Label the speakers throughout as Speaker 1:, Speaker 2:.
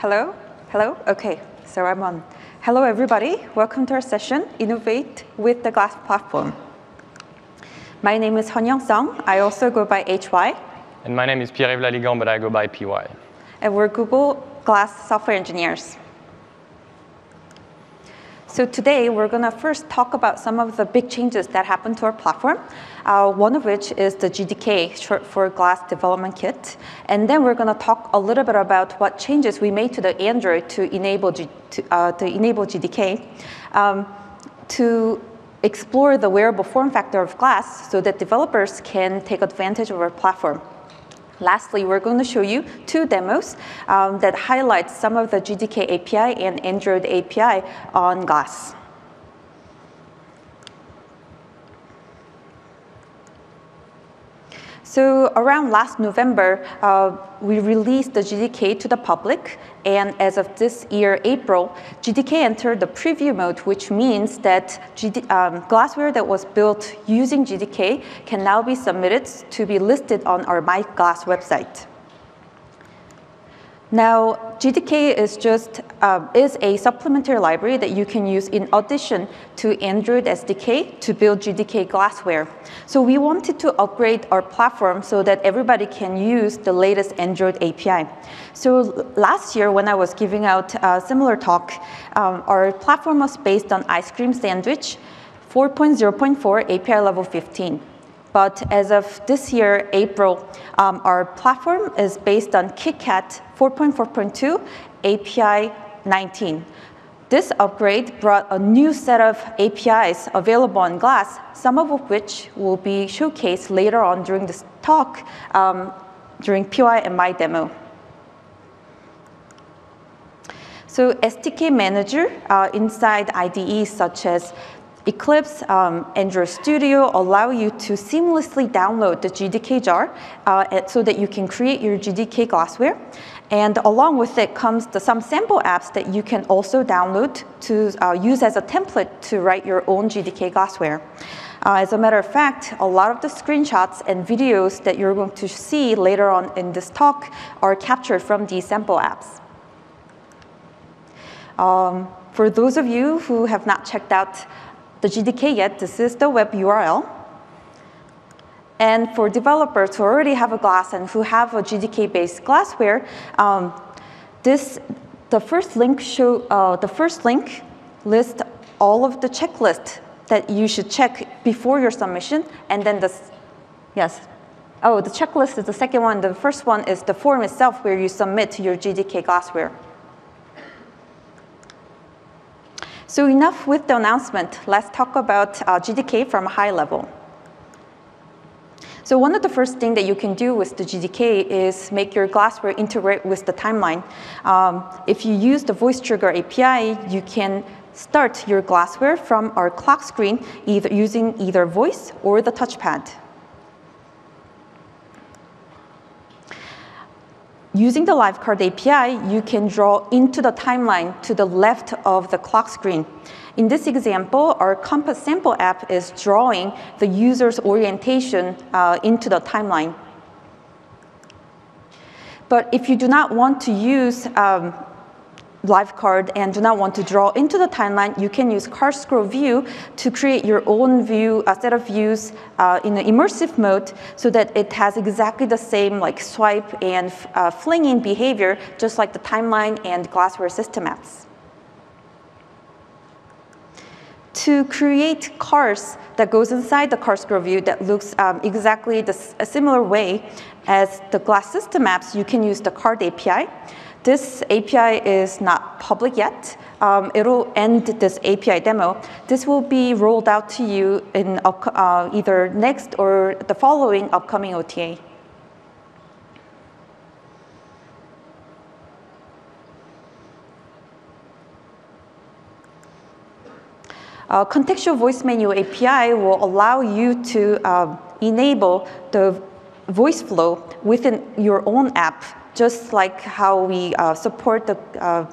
Speaker 1: Hello? Hello? Okay, so I'm on. Hello, everybody. Welcome to our session, Innovate with the Glass Platform. My name is Hyunyoung. I also go by HY.
Speaker 2: And my name is Pierre Laligand, but I go by PY.
Speaker 1: And we're Google Glass software engineers. So today, we're going to first talk about some of the big changes that happened to our platform, one of which is the GDK, short for Glass Development Kit. And then we're going to talk a little bit about what changes we made to the Android to enable GDK, to explore the wearable form factor of glass so that developers can take advantage of our platform. Lastly, we're going to show you two demos that highlight some of the GDK API and Android API on glass. So around last November, we released the GDK to the public. And as of this year, April, GDK entered the preview mode, which means that glassware that was built using GDK can now be submitted to be listed on our My Glass website. Now, GDK is a supplementary library that you can use in addition to Android SDK to build GDK glassware. So we wanted to upgrade our platform so that everybody can use the latest Android API. So last year, when I was giving out a similar talk, our platform was based on Ice Cream Sandwich 4.0.4 API level 15. But as of this year, April, our platform is based on KitKat 4.4.2 API 19. This upgrade brought a new set of APIs available on Glass, some of which will be showcased later on during this talk, during PY and my demo. So SDK Manager inside IDEs such as Eclipse, Android Studio allow you to seamlessly download the GDK jar so that you can create your GDK glassware. And along with it comes some sample apps that you can also download to use as a template to write your own GDK glassware. As a matter of fact, a lot of the screenshots and videos that you're going to see later on in this talk are captured from these sample apps. For those of you who have not checked out the GDK yet, this is the web URL. And for developers who already have a glass and who have a GDK-based glassware, the first link lists all of the checklists that you should check before your submission. And then the checklist is the second one. The first one is the form itself where you submit your GDK glassware. So enough with the announcement. Let's talk about GDK from a high level. So one of the first things that you can do with the GDK is make your glassware integrate with the timeline. If you use the VoiceTriggers API, you can start your glassware from our clock screen using either voice or the touchpad. Using the LiveCard API, you can draw into the timeline to the left of the clock screen. In this example, our Compass sample app is drawing the user's orientation into the timeline. But if you do not want to use LiveCard and do not want to draw into the timeline, you can use CardScrollView to create your own view, a set of views in an immersive mode so that it has exactly the same like swipe and flinging behavior, just like the timeline and glassware system apps. To create cars that goes inside the CardScrollView that looks exactly a similar way as the glass system apps, you can use the Card API. This API is not public yet. It'll end this API demo. This will be rolled out to you in either next or the following upcoming OTA. Contextual voice menu API will allow you to enable the voice flow within your own app, just like how we support the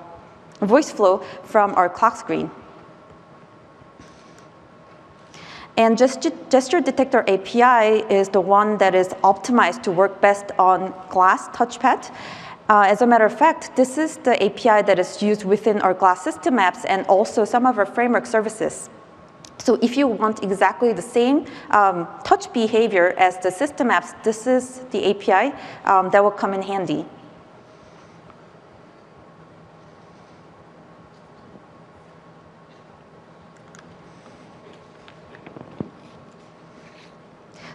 Speaker 1: voice flow from our clock screen. And GestureDetector API is the one that is optimized to work best on glass touchpad. As a matter of fact, this is the API that is used within our Glass system apps and also some of our framework services. So if you want exactly the same touch behavior as the system apps, this is the API that will come in handy.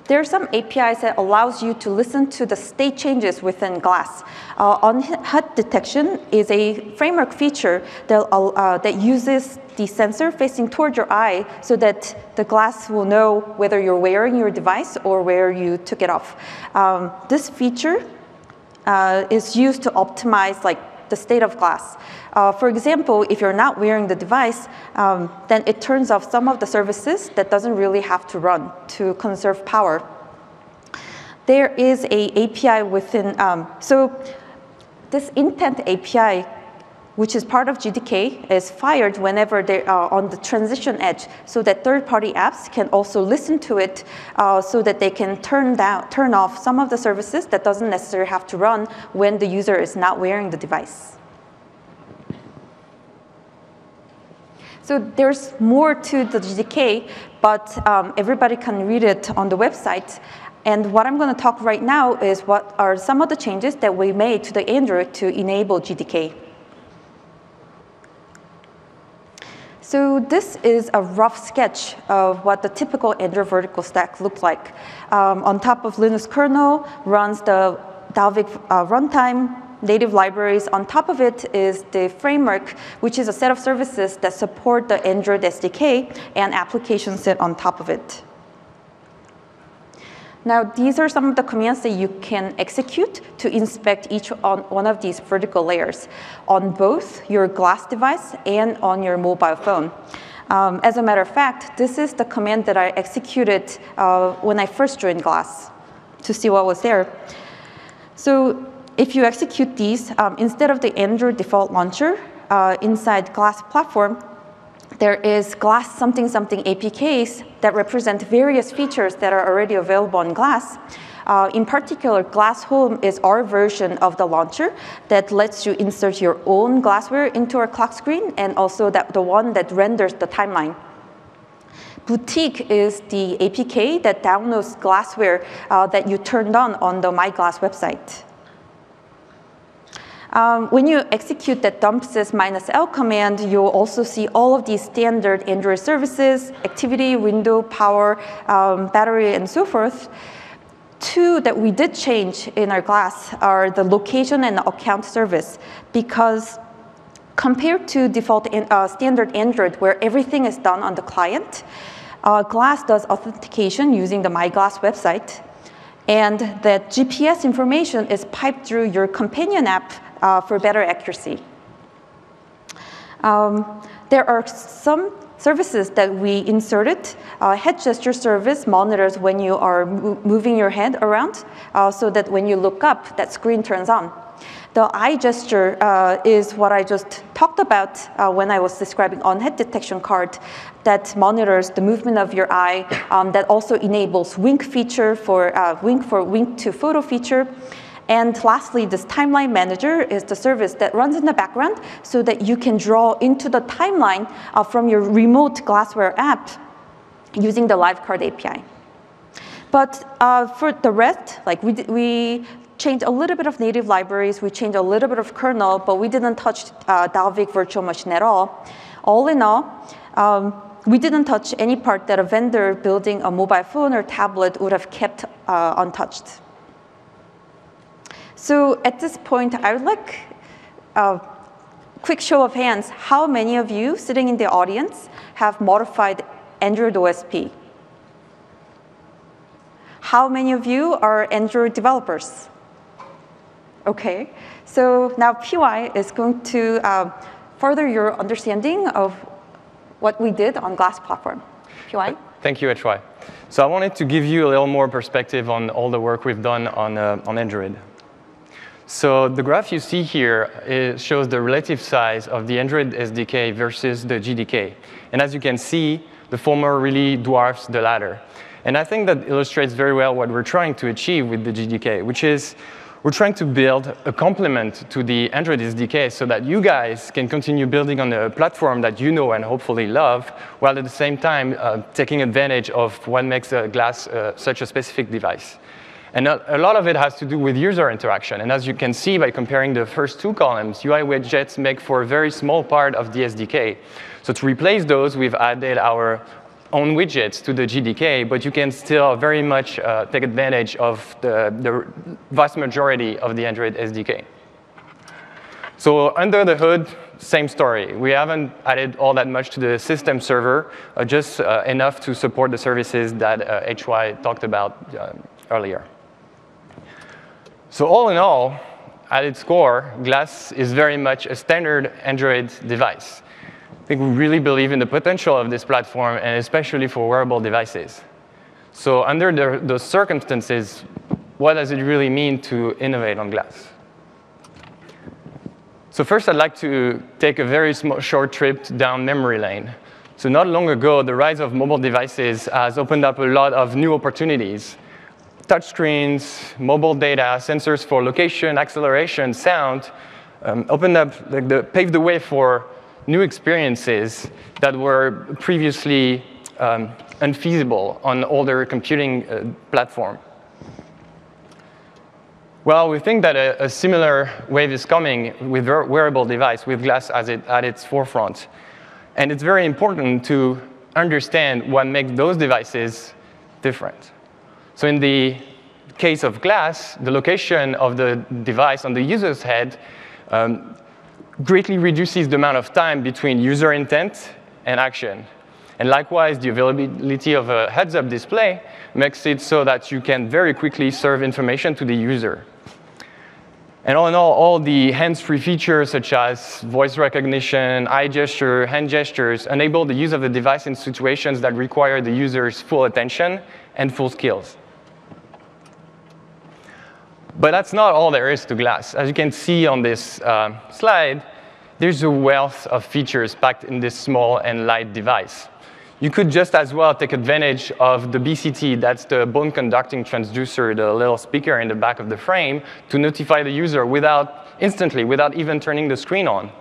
Speaker 1: There are some APIs that allows you to listen to the state changes within Glass. On-head detection is a framework feature that uses the sensor facing toward your eye so that the Glass will know whether you're wearing your device or where you took it off. This feature is used to optimize the state of Glass. For example, if you're not wearing the device, then it turns off some of the services that doesn't really have to run to conserve power. There is a API within, so this intent API, which is part of GDK, is fired whenever they are on the transition edge so that third-party apps can also listen to it so that they can turn off some of the services that doesn't necessarily have to run when the user is not wearing the device. So there's more to the GDK, but everybody can read it on the website. And what I'm going to talk right now is what are some of the changes that we made to the Android to enable GDK. So this is a rough sketch of what the typical Android vertical stack looks like. On top of Linux kernel runs the Dalvik runtime, native libraries. On top of it is the framework, which is a set of services that support the Android SDK and applications sit on top of it. Now, these are some of the commands that you can execute to inspect each one of these vertical layers on both your Glass device and on your mobile phone. As a matter of fact, this is the command that I executed when I first joined Glass to see what was there. So if you execute these, instead of the Android default launcher inside Glass platform, there is Glass something something APKs that represent various features that are already available on Glass. In particular, Glass Home is our version of the launcher that lets you insert your own glassware into our clock screen and also the one that renders the timeline. Boutique is the APK that downloads glassware that you turned on the My Glass website. When you execute that dumpsys -l command, you'll also see all of these standard Android services, activity, window, power, battery, and so forth. Two that we did change in our Glass are the location and account service, because compared to default standard Android, where everything is done on the client, Glass does authentication using the My Glass website, and that GPS information is piped through your companion app for better accuracy. There are some services that we inserted. Head gesture service monitors when you are moving your head around so that when you look up, that screen turns on. The eye gesture is what I just talked about when I was describing on-head detection card that monitors the movement of your eye, that also enables wink feature for wink to photo feature. And lastly, this timeline manager is the service that runs in the background so that you can draw into the timeline from your remote glassware app using the LiveCard API. But for the rest, we changed a little bit of native libraries, we changed a little bit of kernel, but we didn't touch Dalvik virtual machine at all. All in all, we didn't touch any part that a vendor building a mobile phone or tablet would have kept untouched. So at this point, I would like a quick show of hands. How many of you sitting in the audience have modified Android OSP? How many of you are Android developers? Okay, so now PY is going to further your understanding of what we did on Glass platform. PY?
Speaker 2: Thank you, HY. So I wanted to give you a little more perspective on all the work we've done on Android. So the graph you see here shows the relative size of the Android SDK versus the GDK. And as you can see, the former really dwarfs the latter. And I think that illustrates very well what we're trying to achieve with the GDK, which is We're trying to build a complement to the Android SDK so that you guys can continue building on a platform that you know and hopefully love, while at the same time taking advantage of what makes Glass such a specific device. And a lot of it has to do with user interaction. And as you can see by comparing the first two columns, UI widgets make for a very small part of the SDK. So to replace those, we've added our own widgets to the GDK, but you can still very much take advantage of the vast majority of the Android SDK. So under the hood, same story. We haven't added all that much to the system server, just enough to support the services that HY talked about earlier. So all in all, at its core, Glass is very much a standard Android device. I think we really believe in the potential of this platform, and especially for wearable devices. So under those circumstances, what does it really mean to innovate on Glass? So first, I'd like to take a very short trip down memory lane. So not long ago, the rise of mobile devices has opened up a lot of new opportunities. Touchscreens, mobile data, sensors for location, acceleration, sound, paved the way for new experiences that were previously unfeasible on older computing platform. Well, we think that a similar wave is coming with wearable device, with Glass at its forefront. And it's very important to understand what makes those devices different. So in the case of Glass, the location of the device on the user's head greatly reduces the amount of time between user intent and action. And likewise, the availability of a heads-up display makes it so that you can very quickly serve information to the user. And all in all the hands-free features such as voice recognition, eye gesture, hand gestures enable the use of the device in situations that require the user's full attention and full skills. But that's not all there is to Glass. As you can see on this slide, there's a wealth of features packed in this small and light device. You could just as well take advantage of the BCT, that's the bone conducting transducer, the little speaker in the back of the frame, to notify the user instantly, without even turning the screen on.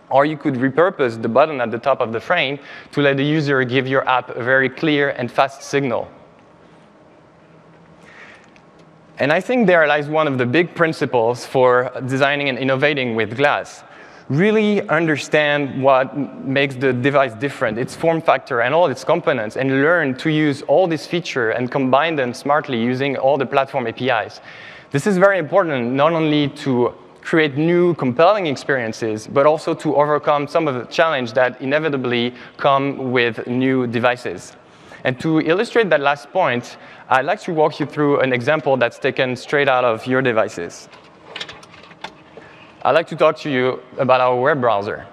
Speaker 2: Or you could repurpose the button at the top of the frame to let the user give your app a very clear and fast signal. And I think there lies one of the big principles for designing and innovating with Glass. Really understand what makes the device different, its form factor and all its components, and learn to use all these features and combine them smartly using all the platform APIs. This is very important not only to create new compelling experiences, but also to overcome some of the challenges that inevitably come with new devices. And to illustrate that last point, I'd like to walk you through an example that's taken straight out of your devices. I'd like to talk to you about our web browser.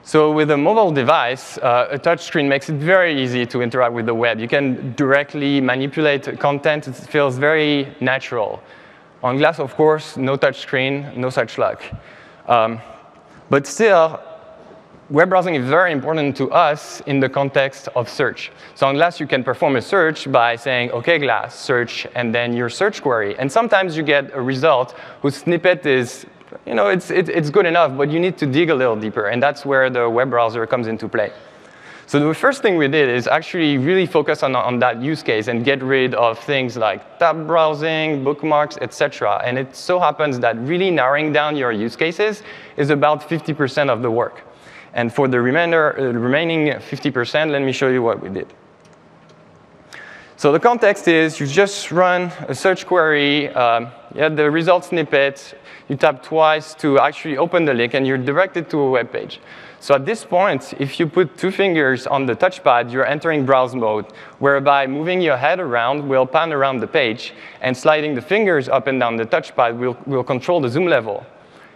Speaker 2: So with a mobile device, a touchscreen makes it very easy to interact with the web. You can directly manipulate content. It feels very natural. On Glass, of course, no touchscreen, no such luck. But still, web browsing is very important to us in the context of search. So on Glass, you can perform a search by saying, OK, Glass, search, and then your search query. And sometimes you get a result whose snippet is, it's good enough, but you need to dig a little deeper. And that's where the web browser comes into play. So the first thing we did is actually really focus on that use case and get rid of things like tab browsing, bookmarks, et cetera. And it so happens that really narrowing down your use cases is about 50% of the work. And for the remaining 50%, let me show you what we did. So the context is you just run a search query, you have the result snippet, you tap twice to actually open the link, and you're directed to a web page. So at this point, if you put 2 fingers on the touchpad, you're entering browse mode, whereby moving your head around will pan around the page, and sliding the fingers up and down the touchpad will control the zoom level.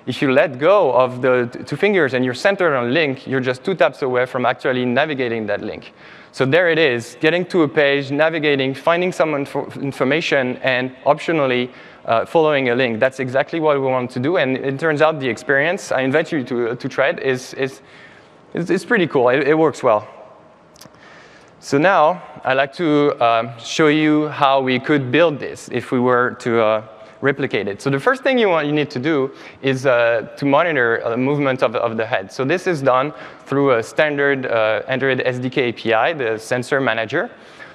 Speaker 2: If you let go of the 2 fingers and you're centered on a link, you're just 2 taps away from actually navigating that link. So there it is, getting to a page, navigating, finding some information, and optionally following a link. That's exactly what we want to do. And it turns out the experience, I invite you to try it, is pretty cool. It works well. So now I'd like to show you how we could build this if we were to replicate it. So the first thing you need to do is to monitor the movement of the head. So this is done through a standard Android SDK API, the sensor manager.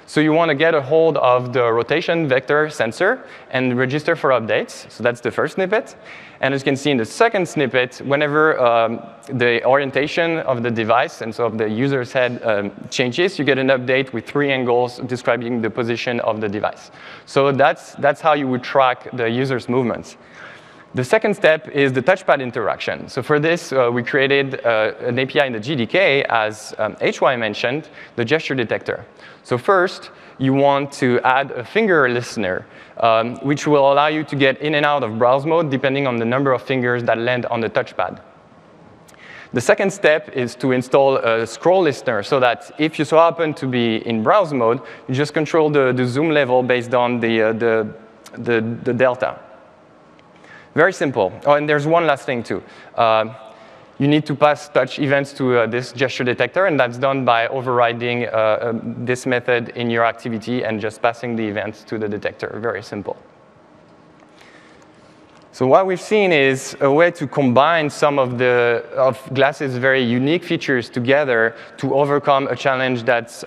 Speaker 2: So you want to get a hold of the rotation vector sensor and register for updates. So that's the first snippet. And as you can see in the second snippet, whenever the orientation of the device and so of the user's head changes, you get an update with 3 angles describing the position of the device. So that's how you would track the user's movements. The second step is the touchpad interaction. So for this, we created an API in the GDK, as HY mentioned, the gesture detector. So first, you want to add a finger listener, which will allow you to get in and out of browse mode depending on the number of fingers that land on the touchpad. The second step is to install a scroll listener so that if you so happen to be in browse mode, you just control the zoom level based on the delta. Very simple. Oh, and there's one last thing, too. You need to pass touch events to this gesture detector, and that's done by overriding this method in your activity and just passing the events to the detector. Very simple. So what we've seen is a way to combine some of Glass's very unique features together to overcome a challenge that's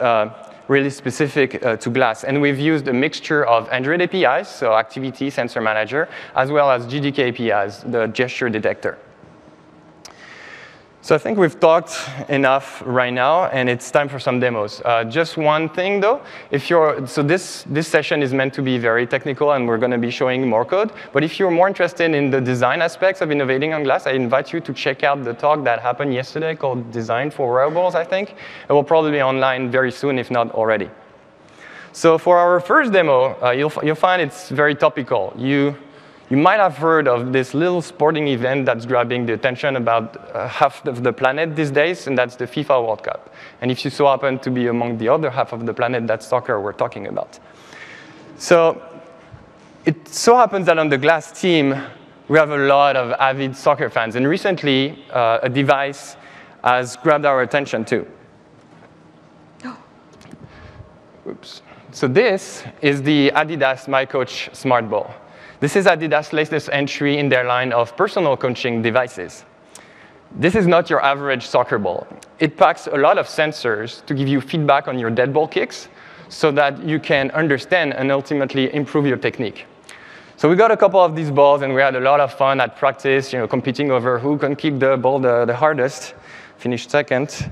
Speaker 2: really specific to Glass. And we've used a mixture of Android APIs, so Activity Sensor Manager, as well as GDK APIs, the gesture detector. So I think we've talked enough right now, and it's time for some demos. Just one thing, though. So this session is meant to be very technical, and we're going to be showing more code. But if you're more interested in the design aspects of innovating on Glass, I invite you to check out the talk that happened yesterday called Design for Wearables, I think. It will probably be online very soon, if not already. So for our first demo, you'll find it's very topical. You might have heard of this little sporting event that's grabbing the attention about half of the planet these days, and that's the FIFA World Cup. And if you so happen to be among the other half of the planet, that's soccer we're talking about. So it so happens that on the Glass team, we have a lot of avid soccer fans. And recently, a device has grabbed our attention, too. Oops. So this is the Adidas MyCoach Smart Ball. This is Adidas' latest entry in their line of personal coaching devices. This is not your average soccer ball. It packs a lot of sensors to give you feedback on your dead ball kicks so that you can understand and ultimately improve your technique. So we got a couple of these balls, and we had a lot of fun at practice, competing over who can kick the ball the hardest. Finished second.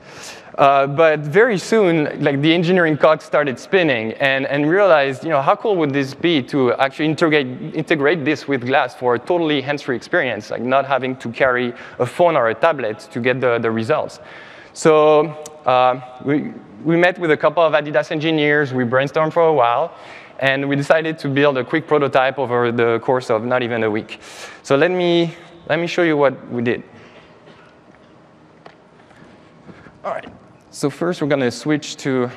Speaker 2: But very soon, the engineering cog started spinning, and realized, how cool would this be to actually integrate this with Glass for a totally hands-free experience, like not having to carry a phone or a tablet to get the results. So we met with a couple of Adidas engineers. We brainstormed for a while, and we decided to build a quick prototype over the course of not even a week. So let me show you what we did. All right. So first, we're going to switch to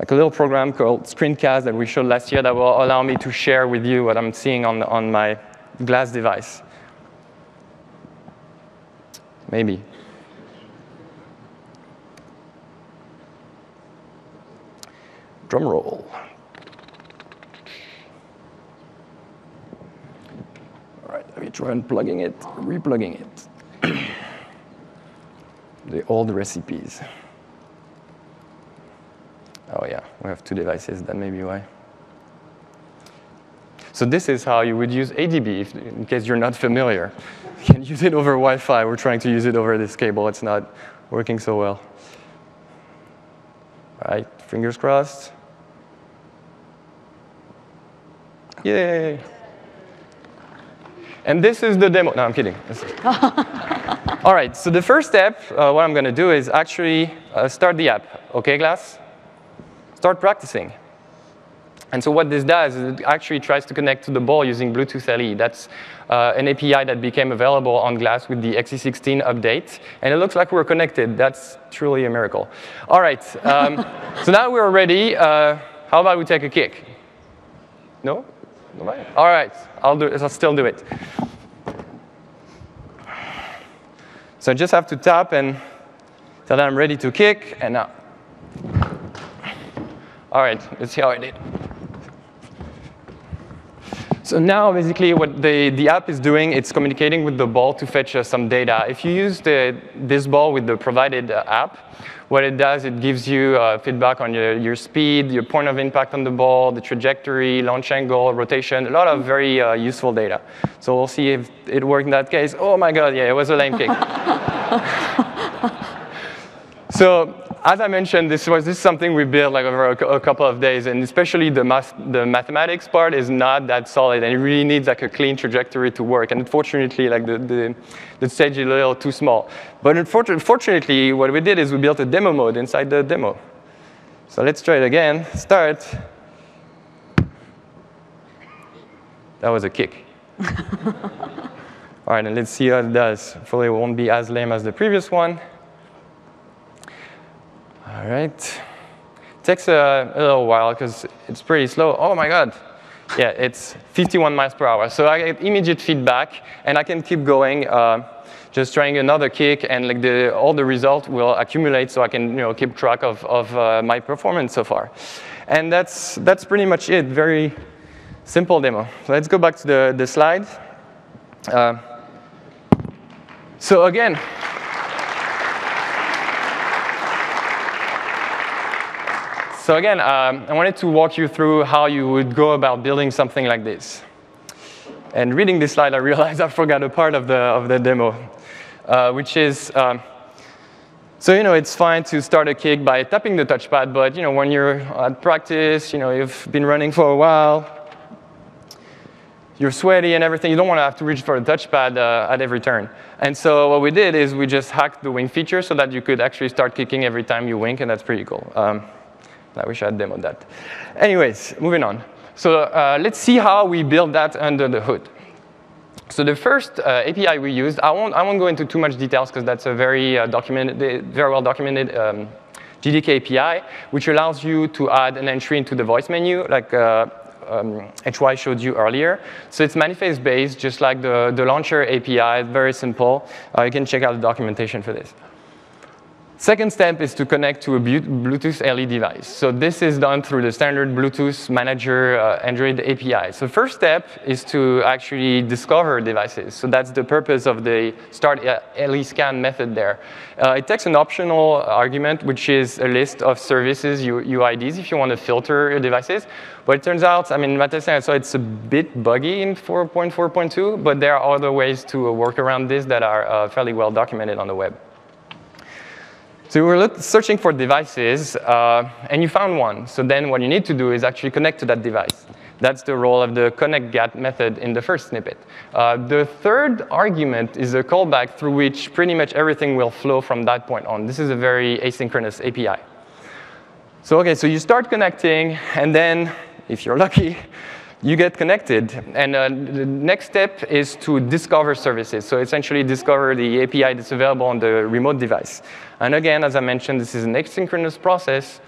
Speaker 2: a little program called Screencast that we showed last year that will allow me to share with you what I'm seeing on my Glass device. Maybe. Drum roll. All right, let me try unplugging it, replugging it. The old recipes. Oh yeah, we have 2 devices, that may be why. So this is how you would use ADB, in case you're not familiar. You can use it over Wi-Fi. We're trying to use it over this cable. It's not working so well. All right, fingers crossed. Yay. And this is the demo. No, I'm kidding. All right, so the first step, what I'm going to do is actually start the app. OK, Glass? Start practicing. And so what this does is it actually tries to connect to the ball using Bluetooth LE. That's an API that became available on Glass with the XE16 update. And it looks like we're connected. That's truly a miracle. All right, so now we're ready. How about we take a kick? No? Nobody? All right, I'll still do it. So I just have to tap and tell that I'm ready to kick, and now. All right, let's see how I did. So now, basically, what the app is doing, it's communicating with the ball to fetch some data. If you use this ball with the provided app, what it does, it gives you feedback on your speed, your point of impact on the ball, the trajectory, launch angle, rotation, a lot of very useful data. So we'll see if it worked in that case. Oh my God, yeah, it was a lame kick. So as I mentioned, this is something we built like over a couple of days, and especially the mathematics part is not that solid, and it really needs like a clean trajectory to work. And unfortunately, like the stage is a little too small. But unfortunately, what we did is we built a demo mode inside the demo. So let's try it again. Start. That was a kick. All right, and let's see how it does. Hopefully, it won't be as lame as the previous one. All right. It takes a little while because it's pretty slow. Oh my God. Yeah, it's 51 miles per hour. So I get immediate feedback, and I can keep going, just trying another kick, and like all the results will accumulate, so I can keep track of my performance so far. And that's pretty much it. Very simple demo. So let's go back to the slide. So again. So again, I wanted to walk you through how you would go about building something like this. And reading this slide, I realized I forgot a part of the demo, which is, so it's fine to start a kick by tapping the touchpad, but when you're at practice, you've been running for a while, you're sweaty and everything, you don't want to have to reach for the touchpad at every turn. And so what we did is we just hacked the wing feature so that you could actually start kicking every time you wink, and that's pretty cool. I wish I had demoed that. Anyways, moving on. So let's see how we build that under the hood. So the first API we used, I won't go into too much details because that's a very well documented GDK API, which allows you to add an entry into the voice menu, like HY showed you earlier. So it's manifest-based, just like the launcher API. It's very simple. You can check out the documentation for this. Second step is to connect to a Bluetooth LE device. So this is done through the standard Bluetooth Manager Android API. So first step is to actually discover devices. So that's the purpose of the start LE scan method there. It takes an optional argument, which is a list of services, UIDs, if you want to filter your devices. But it turns out, Matthias, so it's a bit buggy in 4.4.2, but there are other ways to work around this that are fairly well documented on the web. So we were searching for devices, and you found one. So then what you need to do is actually connect to that device. That's the role of the connect-get method in the first snippet. The third argument is a callback through which pretty much everything will flow from that point on. This is a very asynchronous API. So OK, so you start connecting, and then, if you're lucky, you get connected. And the next step is to discover services. So essentially discover the API that's available on the remote device. And again, as I mentioned, this is an asynchronous process.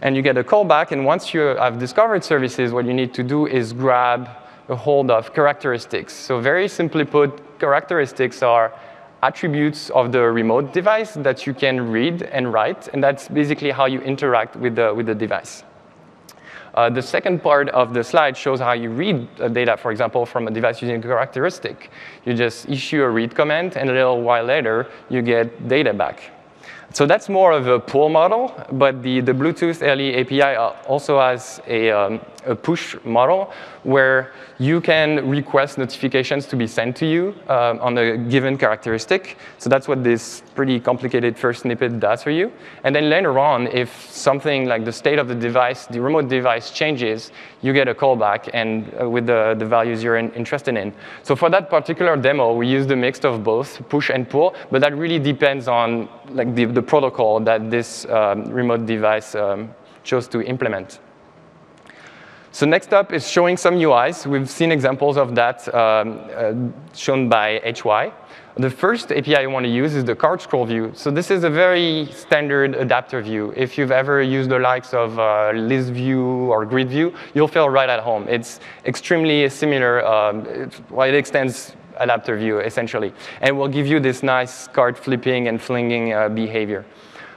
Speaker 2: And you get a callback. And once you have discovered services, what you need to do is grab a hold of characteristics. So very simply put, characteristics are attributes of the remote device that you can read and write. And that's basically how you interact with the device. The second part of the slide shows how you read data, for example, from a device using a characteristic. You just issue a read command, and a little while later, you get data back. So that's more of a pull model, but the Bluetooth LE API also has a push model where you can request notifications to be sent to you on a given characteristic. So that's what this pretty complicated first snippet does for you. And then later on, if something like the state of the device, the remote device changes, you get a callback and with the values you're interested in. So for that particular demo, we used a mix of both push and pull, but that really depends on like the protocol that this remote device chose to implement. So next up is showing some UIs. We've seen examples of that shown by HY. The first API I want to use is the CardScrollView. So this is a very standard adapter view. If you've ever used the likes of list view or grid view, you'll feel right at home. It's extremely similar. It extends adapter view, essentially. And will give you this nice card flipping and flinging behavior.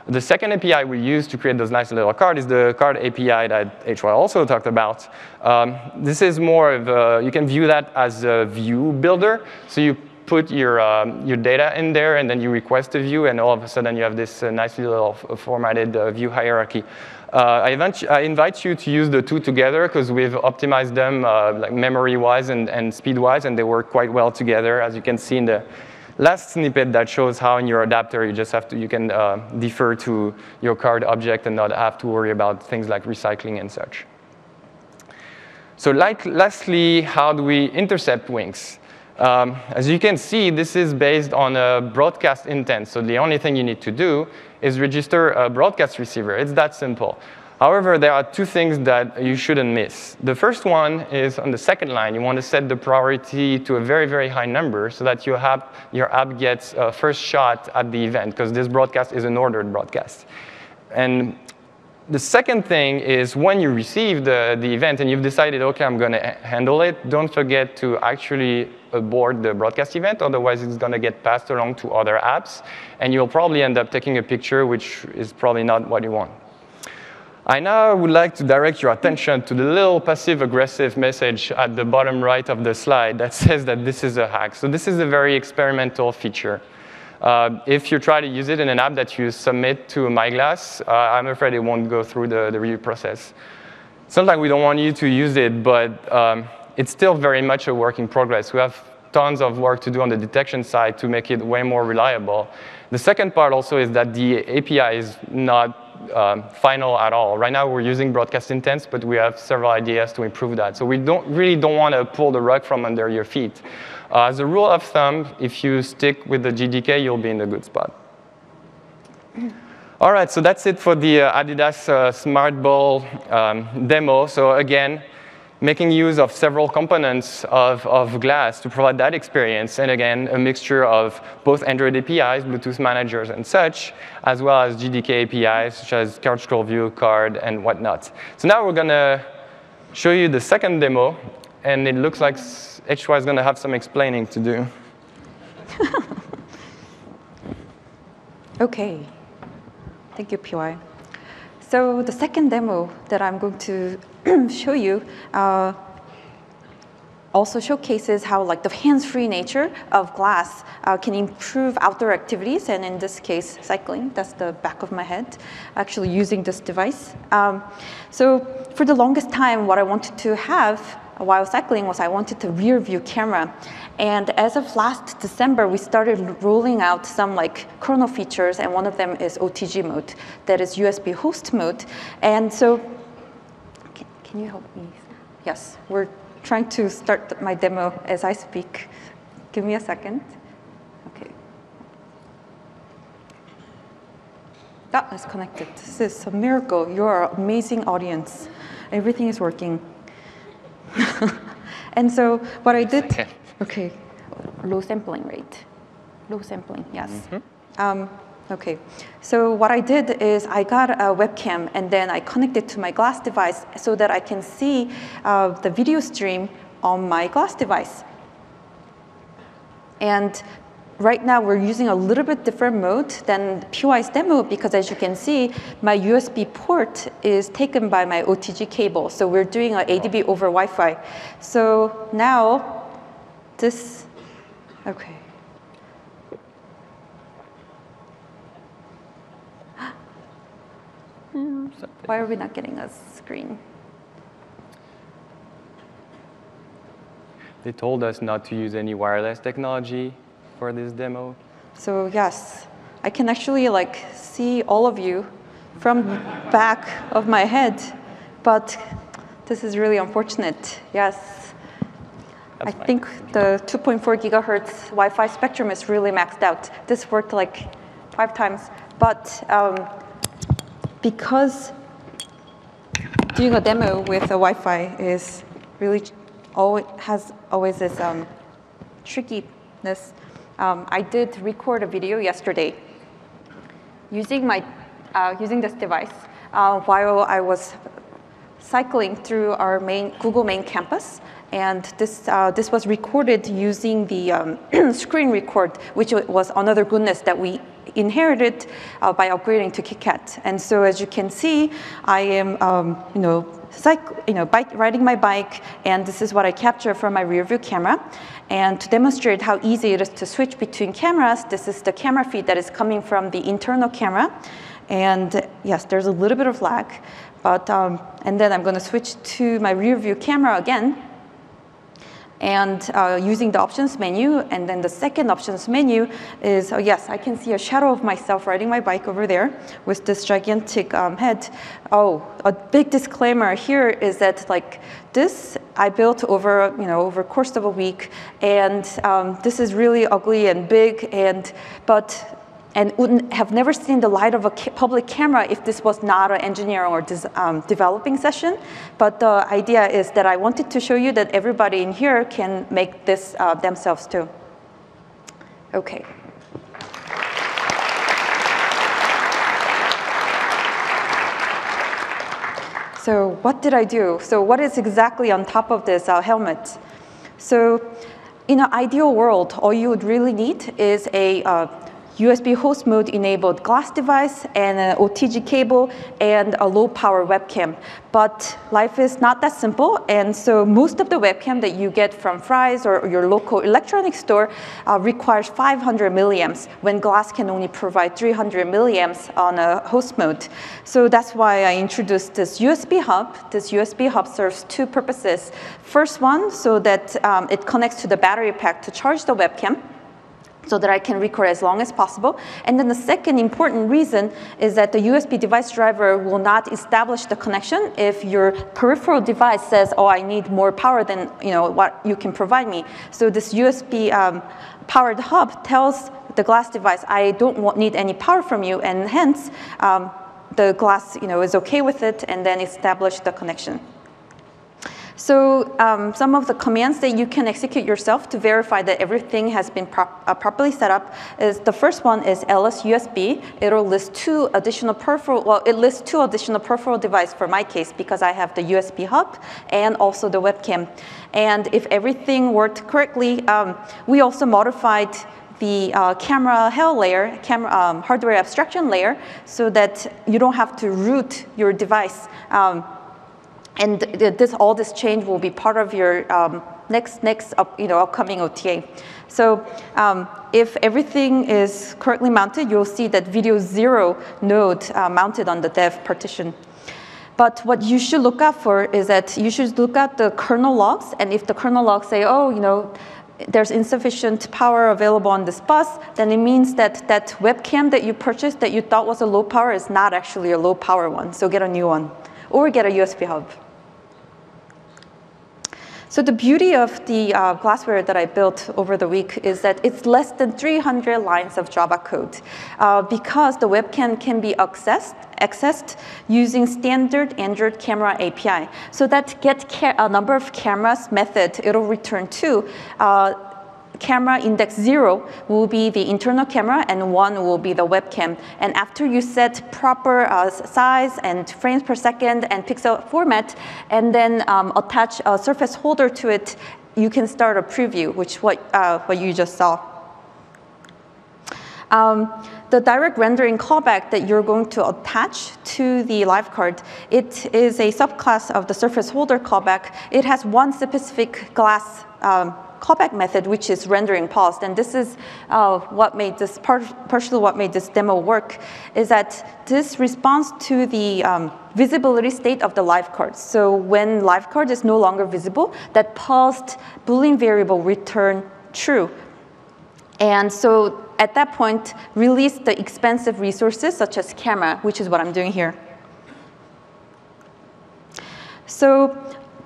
Speaker 2: The second API we use to create those nice little cards is the card API that HY also talked about. This is more of you can view that as a view builder. So you put your data in there, and then you request a view, and all of a sudden you have this nice little formatted view hierarchy. I invite you to use the two together because we've optimized them like memory-wise and speed-wise, and they work quite well together, as you can see in the last snippet that shows how in your adapter you can defer to your card object and not have to worry about things like recycling and such. So lastly, how do we intercept winks? As you can see, this is based on a broadcast intent. So the only thing you need to do is register a broadcast receiver. It's that simple. However, there are two things that you shouldn't miss. The first one is on the second line. You want to set the priority to a very, very high number so that your app gets a first shot at the event, because this broadcast is an ordered broadcast. And the second thing is when you receive the event and you've decided, OK, I'm going to handle it, don't forget to actually abort the broadcast event. Otherwise, it's going to get passed along to other apps. And you'll probably end up taking a picture, which is probably not what you want. I now would like to direct your attention to the little passive-aggressive message at the bottom right of the slide that says that this is a hack. So this is a very experimental feature. If you try to use it in an app that you submit to MyGlass, I'm afraid it won't go through the review process. It's not like we don't want you to use it, but it's still very much a work in progress. We have tons of work to do on the detection side to make it way more reliable. The second part also is that the API is not final at all. Right now, we're using broadcast intents, but we have several ideas to improve that. So we really don't want to pull the rug from under your feet. As a rule of thumb, if you stick with the GDK, you'll be in a good spot. All right, so that's it for the Adidas Smart Ball demo. So again, making use of several components of Glass to provide that experience. And again, a mixture of both Android APIs, Bluetooth managers, and such, as well as GDK APIs, such as CardScrollView, Card, and whatnot. So now we're going to show you the second demo. And it looks like HY is going to have some explaining to do.
Speaker 1: OK. Thank you, PY. So the second demo that I'm going to show you also showcases how the hands-free nature of Glass can improve outdoor activities, and in this case, cycling. That's the back of my head, actually using this device. So for the longest time, what I wanted to have while cycling was I wanted a rear view camera. And as of last December, we started rolling out some kernel features, and one of them is OTG mode, that is USB host mode. And so, can you help me? Yes, we're trying to start my demo as I speak. Give me a second. OK. That is connected. This is a miracle. You're an amazing audience. Everything is working. And so what I did, OK, low sampling rate. Low sampling, yes. OK, so what I did is I got a webcam, and then I connected to my Glass device so that I can see the video stream on my Glass device. And right now, we're using a little bit different mode than PY's demo, because as you can see, my USB port is taken by my OTG cable. So we're doing an ADB over Wi-Fi. So now, this, OK. Why are we not getting a screen?
Speaker 2: They told us not to use any wireless technology for this demo.
Speaker 1: So yes, I can actually see all of you from the back of my head, but this is really unfortunate. Yes, I think the 2.4 gigahertz Wi-Fi spectrum is really maxed out. This worked 5 times, but because doing a demo with a Wi-Fi is really has always this trickiness. I did record a video yesterday using this device while I was cycling through our Google main campus, and this was recorded using the screen record, which was another goodness that we inherited by upgrading to KitKat. And so as you can see, I am riding my bike, and this is what I capture from my rear view camera. And to demonstrate how easy it is to switch between cameras, this is the camera feed that is coming from the internal camera. And yes, there's a little bit of lag, but and then I'm going to switch to my rear view camera again, and using the options menu. And then the second options menu is, oh yes, I can see a shadow of myself riding my bike over there with this gigantic head. Oh, a big disclaimer here is that like this I built over over the course of a week, and this is really ugly and big, and wouldn't have never seen the light of a public camera if this was not an engineering or developing session. But the idea is that I wanted to show you that everybody in here can make this themselves too. Okay. So what did I do? So what is exactly on top of this helmet? So in an ideal world, all you would really need is a USB host mode enabled glass device and an OTG cable and a low power webcam. But life is not that simple, and so most of the webcam that you get from Fry's or your local electronics store requires 500 milliamps when glass can only provide 300 milliamps on a host mode. So that's why I introduced this USB hub. This USB hub serves two purposes. First one, so that it connects to the battery pack to charge the webcam, so that I can record as long as possible. And then the second important reason is that the USB device driver will not establish the connection if your peripheral device says, oh, I need more power than what you can provide me. So this USB powered hub tells the glass device, I don't need any power from you, and hence the glass is okay with it, and then establish the connection. So some of the commands that you can execute yourself to verify that everything has been properly set up is, the first one is ls-usb. It'll list two additional peripheral, well, it lists two additional peripheral devices for my case because I have the USB hub and also the webcam. And if everything worked correctly, we also modified the camera hell layer, hardware abstraction layer, so that you don't have to root your device. And all this change will be part of your upcoming OTA. So if everything is correctly mounted, you'll see that video 0 node mounted on the dev partition. But what you should look out for is that you should look at the kernel logs, and if the kernel logs say, oh, there's insufficient power available on this bus, then it means that that webcam that you purchased that you thought was a low power is not actually a low power one. So get a new one, or get a USB hub. So the beauty of the glassware that I built over the week is that it's less than 300 lines of Java code because the webcam can be accessed using standard Android camera API. So that get a number of cameras method, it'll return to camera index 0 will be the internal camera and 1 will be the webcam. And after you set proper size and frames per second and pixel format, and then attach a surface holder to it, you can start a preview, which what you just saw. The direct rendering callback that you're going to attach to the LiveCard, it is a subclass of the surface holder callback. It has one specific glass callback method, which is rendering paused. And this is what made this partially what made this demo work, is that this responds to the visibility state of the LiveCard. So when LiveCard is no longer visible, that paused Boolean variable return true. And so at that point, release the expensive resources such as camera, which is what I'm doing here. So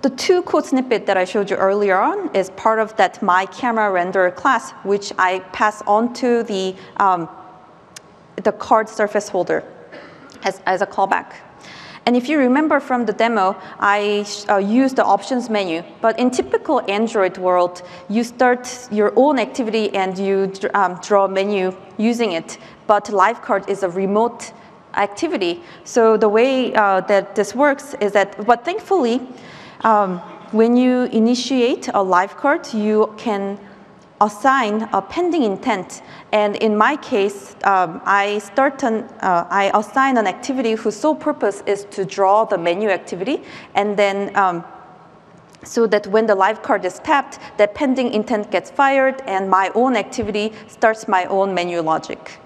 Speaker 1: the two code snippet that I showed you earlier on is part of that my camera renderer class, which I pass on to the card surface holder as a callback. And if you remember from the demo, I used the options menu. But in typical Android world, you start your own activity and you draw a menu using it. But LiveCard is a remote activity. So the way that this works is that, but thankfully, when you initiate a LiveCard, you can assign a pending intent. And in my case, I assign an activity whose sole purpose is to draw the menu activity, and then so that when the live card is tapped, that pending intent gets fired, and my own activity starts my own menu logic.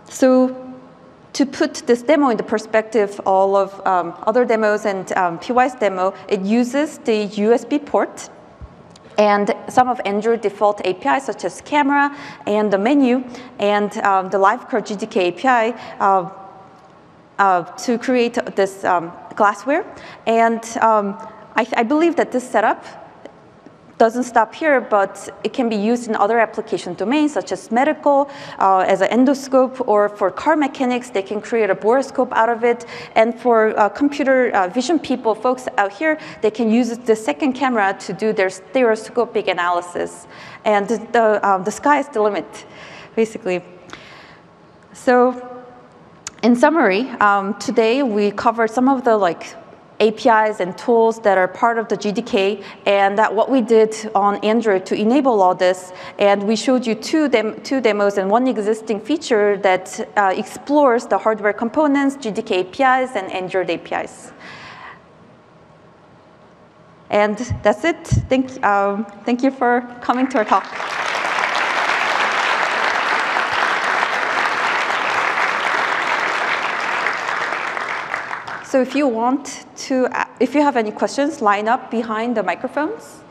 Speaker 1: So to put this demo in the perspective all of other demos and PY's demo, it uses the USB port and some of Android default APIs such as camera and the menu and the LiveCard GDK API to create this glassware. And I believe that this setup doesn't stop here, but it can be used in other application domains, such as medical, as an endoscope, or for car mechanics, they can create a borescope out of it. And for computer vision people, folks out here, they can use the second camera to do their stereoscopic analysis. And the sky is the limit, basically. So in summary, today we covered some of the APIs and tools that are part of the GDK, and that what we did on Android to enable all this. And we showed you two demos and one existing feature that explores the hardware components, GDK APIs, and Android APIs. And that's it. Thank you for coming to our talk. So if you want to, if you have any questions, line up behind the microphones.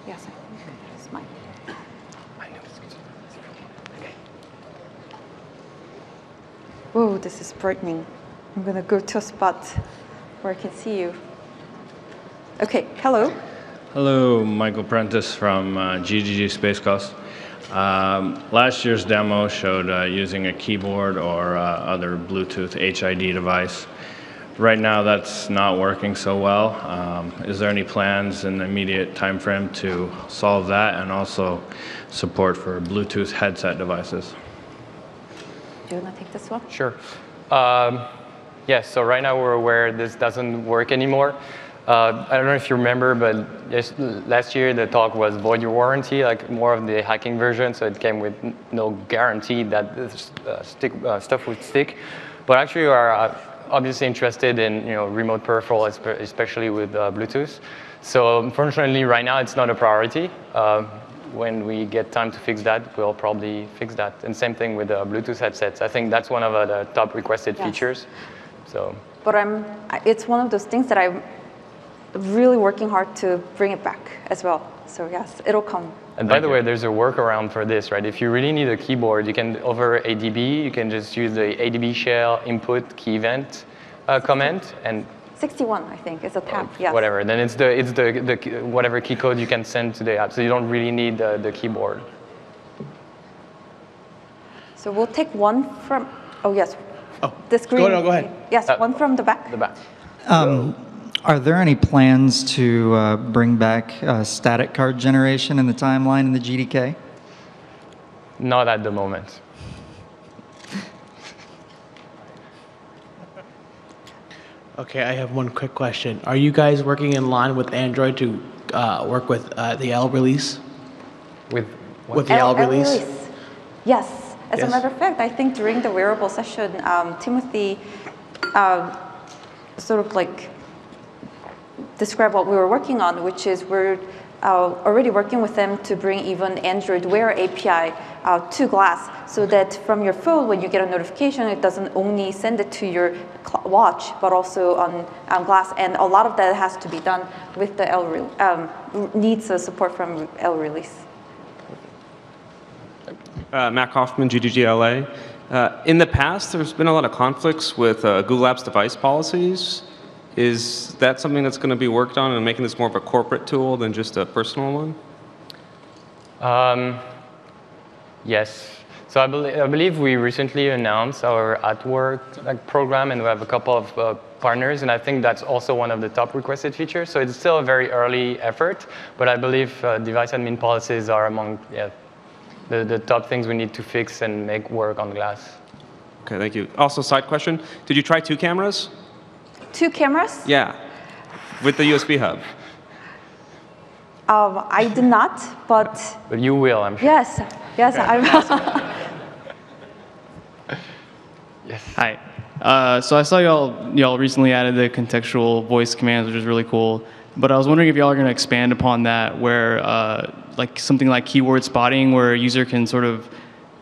Speaker 1: Yes, I think it's mine. Okay. Whoa, this is brightening. I'm going to go to a spot where I can see you. Okay, hello.
Speaker 3: Hello, Michael Prentice from GGG Space Coast. Last year's demo showed using a keyboard or other Bluetooth HID device. Right now, that's not working so well. Is there any plans in the immediate time frame to solve that, and also support for Bluetooth headset devices?
Speaker 1: Do you want to take this one?
Speaker 2: Sure. Yes, so right now we're aware this doesn't work anymore. I don't know if you remember, but last year the talk was void your warranty, like more of the hacking version, so it came with no guarantee that this stuff would stick. But actually, we are obviously interested in remote peripheral, especially with Bluetooth. So unfortunately, right now it's not a priority. When we get time to fix that, we'll probably fix that. And same thing with Bluetooth headsets. I think that's one of the top requested features. So. But
Speaker 1: it's one of those things that I'm really working hard to bring it back as well. So yes, it'll come.
Speaker 2: And by the way, there's a workaround for this, right? If you really need a keyboard, you can, over ADB, you can just use the ADB shell input key event command, and
Speaker 1: 61, I think, is a tab. Yes.
Speaker 2: Whatever. Then it's the whatever key code you can send to the app. So you don't really need the keyboard.
Speaker 1: So we'll take one from. Oh yes.
Speaker 4: Oh,
Speaker 1: the screen.
Speaker 4: Go ahead.
Speaker 1: Yes, one from the back.
Speaker 2: The back.
Speaker 5: Are there any plans to bring back static card generation in the timeline in the GDK?
Speaker 2: Not at the moment.
Speaker 4: Okay, I have one quick question. Are you guys working in line with Android to work with the L release?
Speaker 2: With
Speaker 4: the L release?
Speaker 1: Yes. As a matter of fact, I think during the wearable session, Timothy sort of describe what we were working on, which is we're already working with them to bring even Android Wear API to Glass, so that from your phone, when you get a notification, it doesn't only send it to your watch, but also on Glass. And a lot of that has to be done with the needs support from L release.
Speaker 6: Matt Kaufman, GGG LA. In the past, there's been a lot of conflicts with Google Apps device policies. Is that something that's going to be worked on and making this more of a corporate tool than just a personal one?
Speaker 2: Yes. So I believe we recently announced our at-work program, and we have a couple of partners, and I think that's also one of the top requested features. So it's still a very early effort, but I believe device admin policies are among the top things we need to fix and make work on glass.
Speaker 6: Okay, thank you. Also, side question: did you try 2 cameras?
Speaker 1: 2 cameras?
Speaker 6: Yeah, with the USB hub.
Speaker 1: I did not, but
Speaker 2: you will, I'm sure.
Speaker 1: yes, yes,
Speaker 2: Okay.
Speaker 1: I
Speaker 2: Yes.
Speaker 7: Hi. So I saw y'all recently added the contextual voice commands, which is really cool. But I was wondering if y'all are going to expand upon that, where like something like keyword spotting, where a user can sort of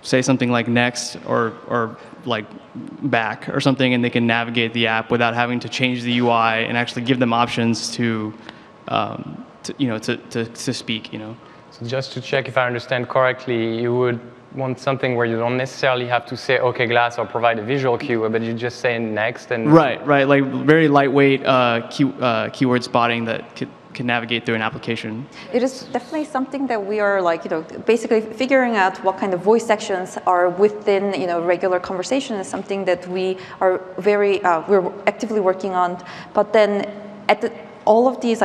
Speaker 7: say something like next or like back or something, and they can navigate the app without having to change the UI and actually give them options to speak.
Speaker 2: So just to check if I understand correctly, you would want something where you don't necessarily have to say OK glass or provide a visual cue, but you just say next and
Speaker 7: Right, like very lightweight keyword spotting that can navigate through an application.
Speaker 1: It is definitely something that we are basically figuring out what kind of voice sections are within regular conversation is something that we are we're actively working on. But then all of these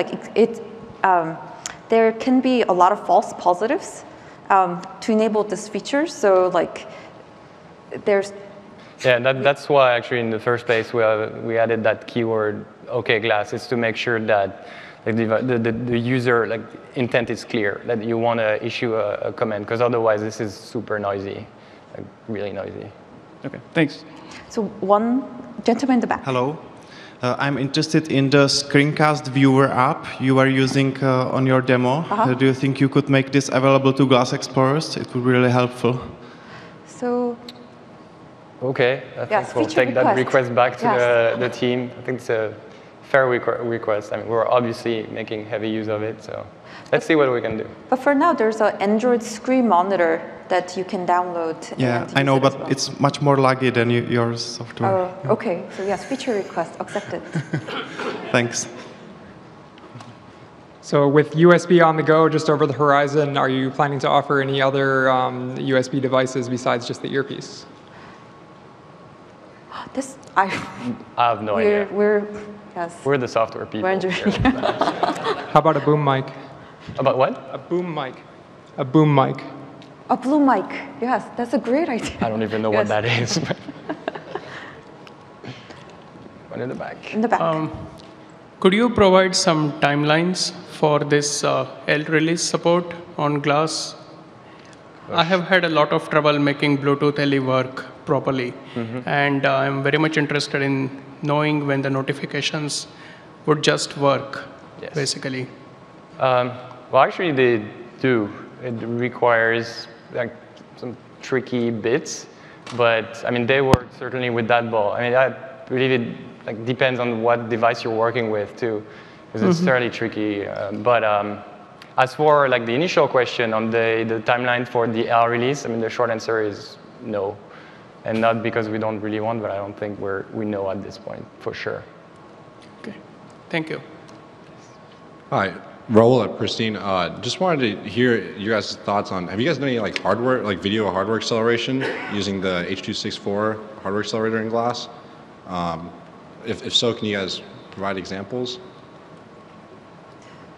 Speaker 1: there can be a lot of false positives to enable this feature. So there's
Speaker 2: that's why actually in the first place we added that keyword OK glass is to make sure that the user intent is clear, that you want to issue a command, because otherwise this is super noisy, really noisy.
Speaker 7: Okay, thanks.
Speaker 1: So one gentleman in the back.
Speaker 8: Hello. I'm interested in the screencast viewer app you are using on your demo. Do you think you could make this available to Glass Explorers? It would be really helpful.
Speaker 1: So.
Speaker 2: Okay, I think we'll take that request back to the team. I think it's a fair request. I mean, we're obviously making heavy use of it, so let's see what we can do.
Speaker 1: But for now, there's an Android screen monitor that you can download.
Speaker 8: Yeah, I know, but it's much more laggy than your software.
Speaker 1: Oh, okay. So yes, feature request accepted.
Speaker 8: Thanks.
Speaker 9: So with USB on the go, just over the horizon, are you planning to offer any other USB devices besides just the earpiece?
Speaker 2: I have no idea.
Speaker 1: Yes.
Speaker 2: We're the software people.
Speaker 9: How about a boom mic?
Speaker 2: About what?
Speaker 9: A boom mic. A boom mic.
Speaker 1: A blue mic. Yes, that's a great idea.
Speaker 2: I don't even know what that is. One in the back.
Speaker 1: In the back.
Speaker 10: Could you provide some timelines for this L release support on Glass? I have had a lot of trouble making Bluetooth LE work properly, and I'm very much interested in knowing when the notifications would just work, basically.
Speaker 2: Well, actually, they do. It requires some tricky bits, but I mean, they work certainly with that ball. I mean, I believe it depends on what device you're working with too, because it's fairly tricky. But as for the initial question on the timeline for the L release, I mean, the short answer is no. And not because we don't really want, but I don't think we know at this point for sure.
Speaker 10: Okay, thank you.
Speaker 11: Hi, Raul at Pristine. Just wanted to hear you guys' thoughts on, have you guys done any hardware, video hardware acceleration using the H.264 hardware accelerator in Glass? If so, can you guys provide examples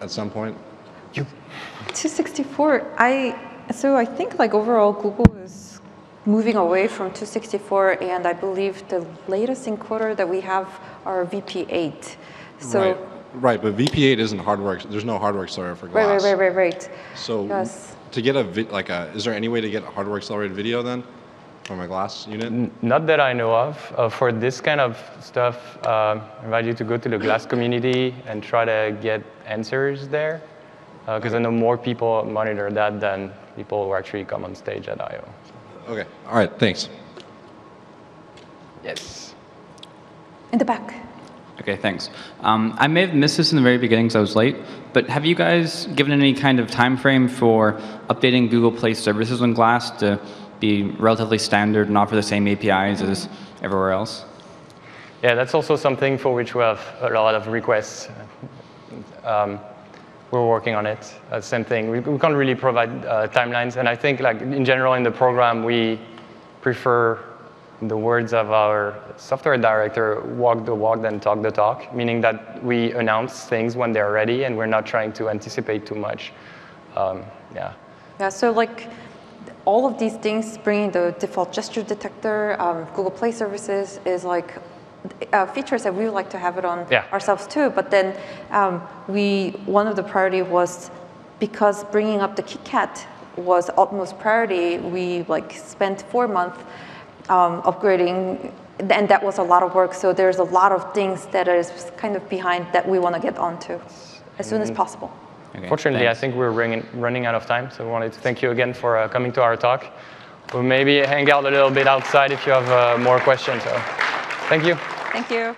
Speaker 11: at some point?
Speaker 1: 264, I think overall Google is moving away from 264, and I believe the latest encoder that we have are VP8. So
Speaker 11: right, but VP8 isn't hardware. There's no hardware accelerator for Glass.
Speaker 1: Right.
Speaker 11: So to get is there any way to get a hardware accelerated video then from a Glass unit?
Speaker 2: Not that I know of. For this kind of stuff, I invite you to go to the Glass community and try to get answers there, because I know more people monitor that than people who actually come on stage at I/O.
Speaker 11: Okay. All right. Thanks.
Speaker 2: Yes.
Speaker 1: In the back.
Speaker 12: Okay, thanks. I may have missed this in the very beginning because I was late, but have you guys given any kind of time frame for updating Google Play services on Glass to be relatively standard and offer the same APIs as everywhere else?
Speaker 2: Yeah, that's also something for which we have a lot of requests. We're working on it. Same thing. We can't really provide timelines, and I think in general in the program we prefer, in the words of our software director, walk the walk then talk the talk, meaning that we announce things when they're ready and we're not trying to anticipate too much.
Speaker 1: Yeah, so all of these things, bringing the default gesture detector, Google Play services is like features that we would like to have it on ourselves too. But then one of the priority was, because bringing up the KitKat was utmost priority, we like spent 4 months upgrading, and that was a lot of work. So there's a lot of things that is kind of behind that we want to get onto as soon as possible.
Speaker 2: Okay, fortunately, thanks. I think we're running out of time, so we wanted to thank you again for coming to our talk. We'll maybe hang out a little bit outside if you have more questions. So, thank you.
Speaker 1: Thank you.